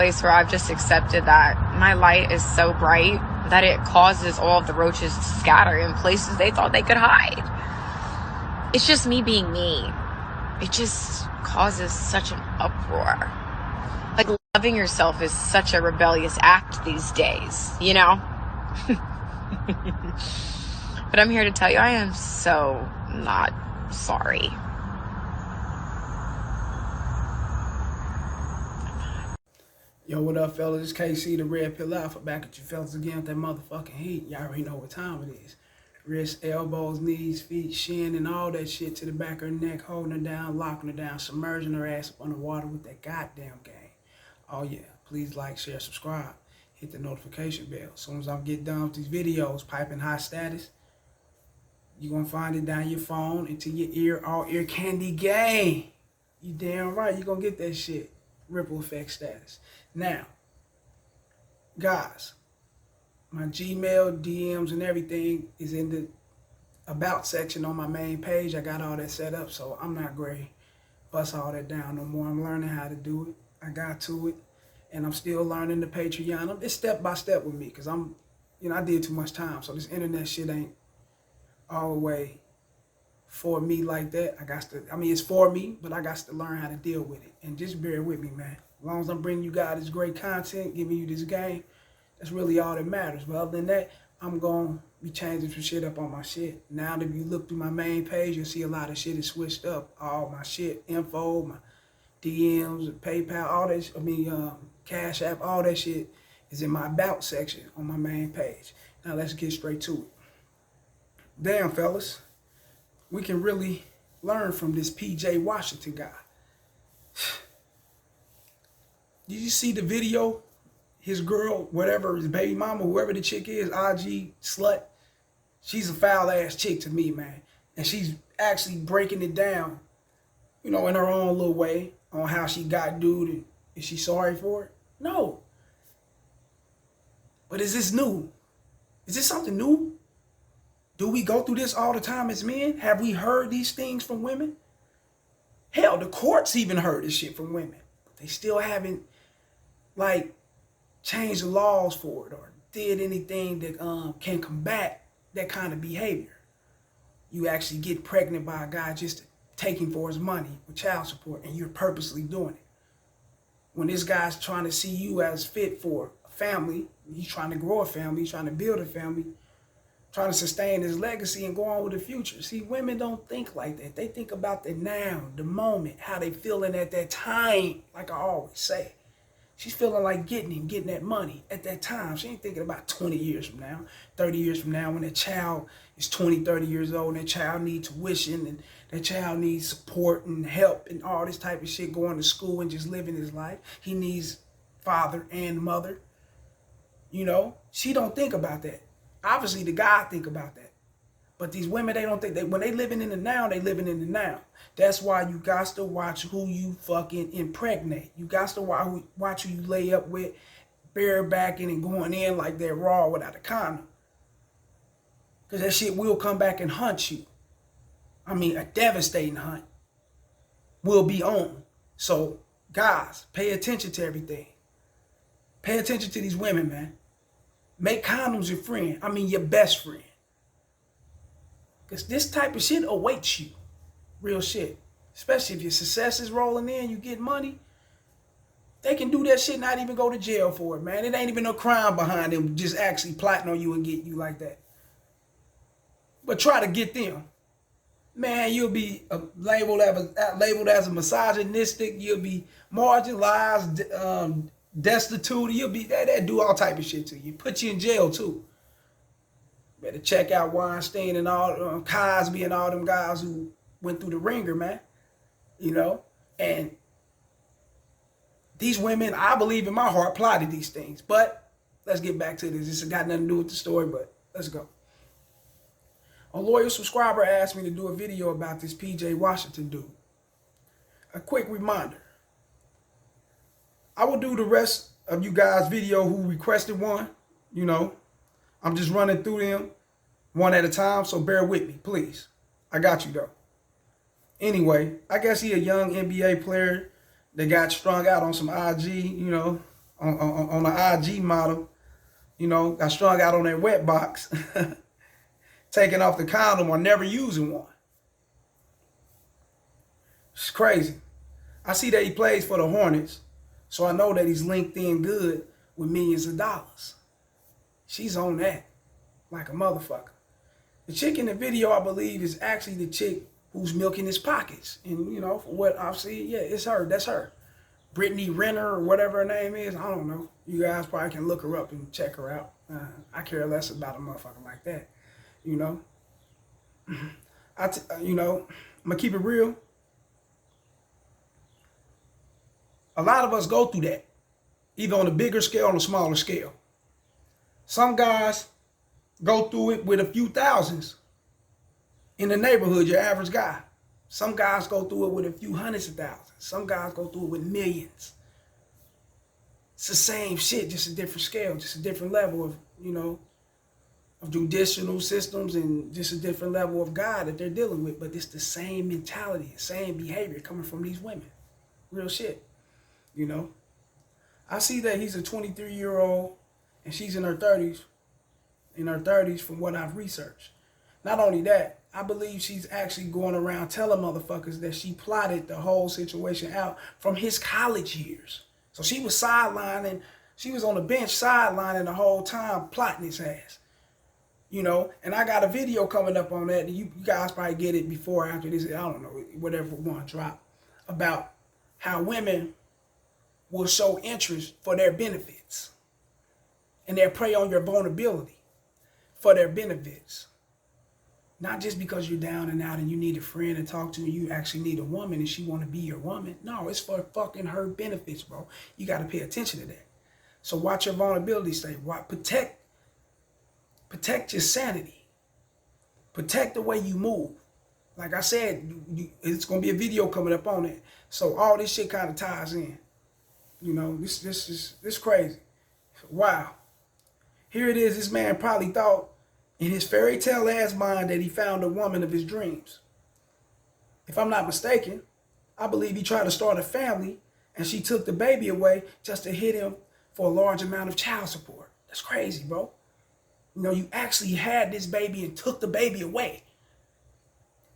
place where I've just accepted that my light is so bright that it causes all of the roaches to scatter in places they thought they could hide. It's just me being me. It just causes such an uproar. Like, loving yourself is such a rebellious act these days, you know? But I'm here to tell you, I am so not sorry. Yo, what up, fellas? It's KC, the Red Pill Alpha, back at you fellas again with that motherfucking heat. Y'all already know what time it is. Wrists, elbows, knees, feet, shin, and all that shit to the back of her neck, holding her down, locking her down, submerging her ass up underwater with that goddamn game. Oh yeah, please like, share, subscribe. Hit the notification bell. As soon as I get done with these videos, piping high status, you're going to find it down your phone into your ear, all ear candy gang. You damn right, you're going to get that shit. Ripple effect status. Now, guys, my Gmail, DMs, and everything is in the About section on my main page. I got all that set up, so I'm not great. Bust all that down no more. I'm learning how to do it. I got to it, and I'm still learning the Patreon. It's step by step with me, because I did too much time, so this internet shit ain't all the way for me like that. It's for me, but I got to learn how to deal with it. And just bear with me, man. As long as I'm bringing you guys this great content, giving you this game, that's really all that matters. But other than that, I'm going to be changing some shit up on my shit. Now, if you look through my main page, you'll see a lot of shit is switched up. All my shit, info, my DMs, PayPal, all that, Cash App, all that shit is in my About section on my main page. Now, let's get straight to it. Damn, fellas. We can really learn from this PJ Washington guy. Did you see the video? His girl, whatever, his baby mama, whoever the chick is, IG slut, she's a foul ass chick to me, man. And she's actually breaking it down, in her own little way on how she got dude. And is she sorry for it? No. But is this new? Is this something new? Do we go through this all the time as men? Have we heard these things from women? Hell, the courts even heard this shit from women. But they still haven't, changed the laws for it or did anything that can combat that kind of behavior. You actually get pregnant by a guy just taking for his money with child support, and you're purposely doing it. When this guy's trying to see you as fit for a family, he's trying to grow a family, he's trying to build a family, trying to sustain his legacy and go on with the future. See, women don't think like that. They think about the now, the moment, how they feeling at that time, like I always say. She's feeling like getting that money at that time. She ain't thinking about 20 years from now, 30 years from now, when that child is 20, 30 years old, and that child needs tuition, and that child needs support and help and all this type of shit, going to school and just living his life. He needs father and mother. She don't think about that. Obviously, the guy think about that. But these women, they don't think that when they living in the now, they living in the now. That's why you got to watch who you fucking impregnate. You got to watch who you lay up with, barebacking and going in like they're raw without a condom. Because that shit will come back and hunt you. A devastating hunt will be on. So, guys, pay attention to everything. Pay attention to these women, man. Make condoms your friend. Your best friend. Because this type of shit awaits you. Real shit. Especially if your success is rolling in, you get money. They can do that shit, not even go to jail for it, man. It ain't even no crime behind them just actually plotting on you and get you like that. But try to get them. Man, you'll be labeled as a misogynistic. You'll be marginalized, destitute. You'll be that do all type of shit to you. Put you in jail too. Better check out Weinstein and all Cosby and all them guys who went through the ringer, man. And these women, I believe in my heart, plotted these things. But let's get back to this. This has got nothing to do with the story, but let's go. A loyal subscriber asked me to do a video about this PJ Washington dude. A quick reminder. I will do the rest of you guys' video who requested one. I'm just running through them one at a time, so bear with me, please. I got you, though. Anyway, I guess he a young NBA player that got strung out on some IG, on the IG model, you know, got strung out on that wet box, taking off the condom or never using one. It's crazy. I see that he plays for the Hornets, so I know that he's linked in good with millions of dollars. She's on that like a motherfucker. The chick in the video, I believe, is actually the chick who's milking his pockets. And, you know, from what I've seen, yeah, it's her. That's her. Brittany Renner or whatever her name is. I don't know. You guys probably can look her up and check her out. I care less about a motherfucker like that. You know? You know, I'm going to keep it real. A lot of us go through that, either on a bigger scale or on a smaller scale. Some guys go through it with a few thousands in the neighborhood, your average guy. Some guys go through it with a few hundreds of thousands. Some guys go through it with millions. It's the same shit, just a different scale, just a different level of, you know, of judicial systems and just a different level of God that they're dealing with. But it's the same mentality, same behavior coming from these women. Real shit, you know. I see that he's a 23-year-old and she's in her 30s. In her 30s from what I've researched. Not only that, I believe she's actually going around telling motherfuckers that she plotted the whole situation out from his college years. So she was sidelining, she was on the bench sidelining the whole time plotting his ass. You know, and I got a video coming up on that. You guys probably get it before or after this, I don't know, whatever one drop, about how women will show interest for their benefits. And they'll prey on your vulnerability for their benefits. Not just because you're down and out and you need a friend to talk to and you actually need a woman and she want to be your woman. No, it's for fucking her benefits, bro. You got to pay attention to that. So watch your vulnerability state. Protect your sanity. Protect the way you move. Like I said, it's going to be a video coming up on it. So all this shit kind of ties in. You know, this is crazy. Wow. Here it is, this man probably thought in his fairy tale ass mind that he found the woman of his dreams. If I'm not mistaken, I believe he tried to start a family and she took the baby away just to hit him for a large amount of child support. That's crazy, bro. You know, you actually had this baby and took the baby away.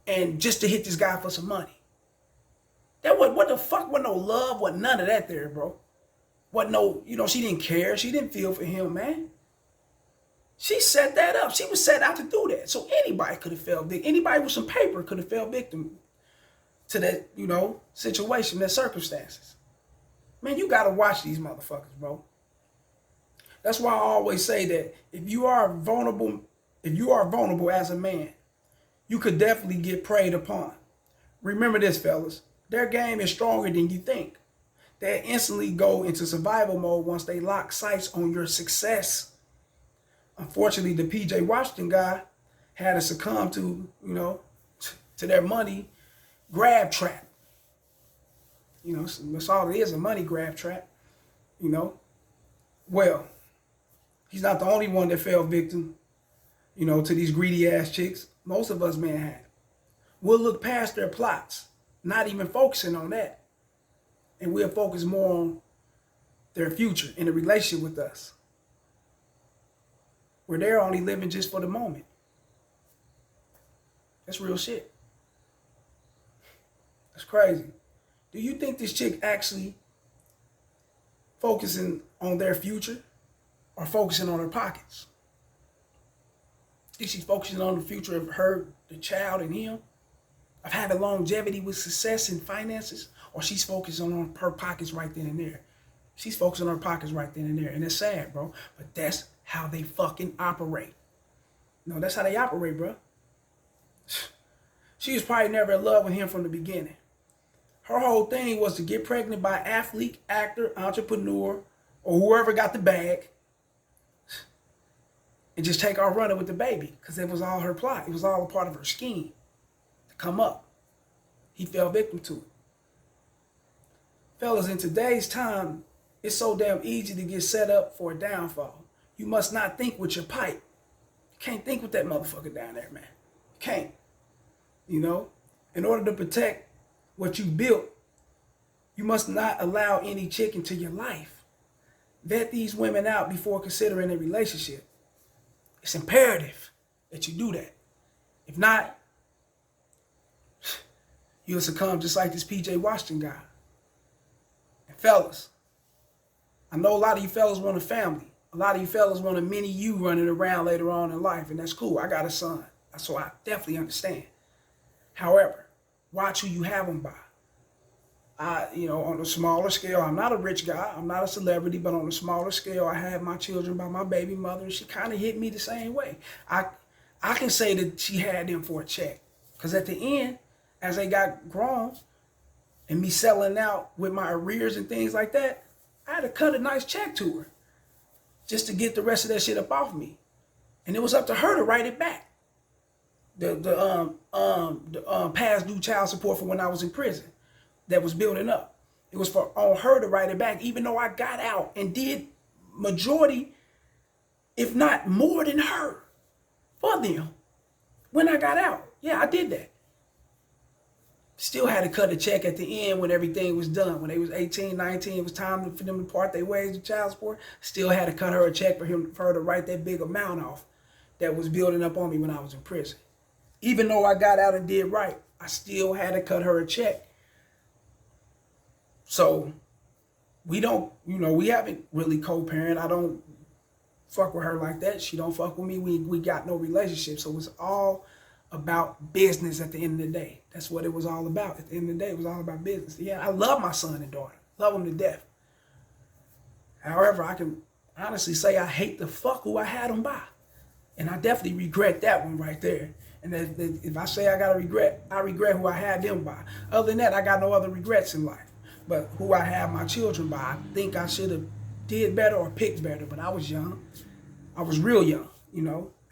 And just to hit this guy for some money. What the fuck? Wasn't no love, wasn't none of that there, bro. Wasn't no, you know, she didn't care. She didn't feel for him, man. She set that up. She was set out to do that. So anybody could have fell victim. Anybody with some paper could have fell victim to that, you know, situation, that circumstances. Man, you got to watch these motherfuckers, bro. That's why I always say that if you are vulnerable as a man, you could definitely get preyed upon. Remember this, fellas. Their game is stronger than you think. They instantly go into survival mode once they lock sights on your success. Unfortunately, the PJ Washington guy had to succumb to, you know, to their money grab trap. You know, that's all it is, a money grab trap, you know. Well, he's not the only one that fell victim, you know, to these greedy ass chicks. Most of us men have. We'll look past their plots, not even focusing on that. And we'll focus more on their future in a relationship with us, where they're only living just for the moment. That's real shit. That's crazy. Do you think this chick actually focusing on their future or focusing on her pockets? Think she's focusing on the future of her, the child, and him? Of having longevity with success and finances? Or she's focusing on her pockets right then and there? She's focusing on her pockets right then and there. And it's sad, bro. But that's how they fucking operate. No, that's how they operate, bro. She was probably never in love with him from the beginning. Her whole thing was to get pregnant by athlete, actor, entrepreneur, or whoever got the bag, and just take off running with the baby, because it was all her plot. It was all a part of her scheme to come up. He fell victim to it. Fellas, in today's time, it's so damn easy to get set up for a downfall. You must not think with your pipe. You can't think with that motherfucker down there, man. You can't. You know, in order to protect what you built, you must not allow any chick into your life. vet these women out before considering a relationship. It's imperative that you do that. If not, you'll succumb just like this PJ Washington guy. And fellas, I know a lot of you fellas want a family. A lot of you fellas want a mini you running around later on in life, and that's cool. I got a son, so I definitely understand. However, watch who you have them by. On a smaller scale, I'm not a rich guy. I'm not a celebrity, but on a smaller scale, I have my children by my baby mother, and she kind of hit me the same way. I can say that she had them for a check, because at the end, as they got grown, and me selling out with my arrears and things like that, I had to cut a nice check to her just to get the rest of that shit up off me. And it was up to her to write it back. The past due child support for when I was in prison that was building up. It was on her to write it back, even though I got out and did majority, if not more than her, for them when I got out. Yeah, I did that. Still had to cut a check at the end when everything was done. When they was 18, 19, it was time for them to part their ways with child support. Still had to cut her a check for her to write that big amount off that was building up on me when I was in prison. Even though I got out and did right, I still had to cut her a check. So we haven't really co-parent. I don't fuck with her like that. She don't fuck with me. We got no relationship. So it's all about business at the end of the day. That's what it was all about. At the end of the day, it was all about business. Yeah, I love my son and daughter. Love them to death. However, I can honestly say I hate the fuck who I had them by. And I definitely regret that one right there. And if I say I got a regret, I regret who I had them by. Other than that, I got no other regrets in life. But who I have my children by, I think I should have did better or picked better. But I was young. I was real young,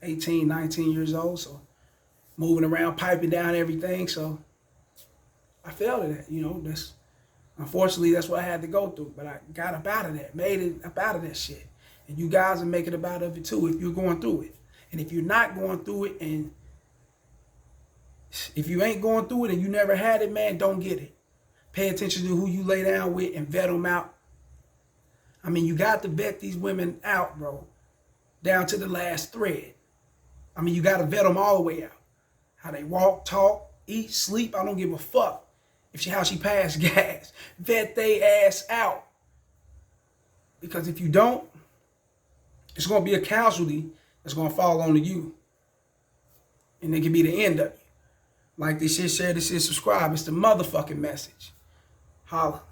18, 19 years old. So moving around, piping down everything. So I failed at that, unfortunately, that's what I had to go through. But I got up out of that, made it up out of that shit. And you guys will make it up out of it too if you're going through it. And if you're not going through it, and if you ain't going through it and you never had it, man, don't get it. Pay attention to who you lay down with and vet them out. I mean, you got to vet these women out, bro, down to the last thread. I mean, you got to vet them all the way out. How they walk, talk, eat, sleep, I don't give a fuck how she pass gas. Vet they ass out. Because if you don't, it's going to be a casualty that's going to fall onto you. And it can be the end of you. Like this shit, share this shit, subscribe. It's the motherfucking message. Holla.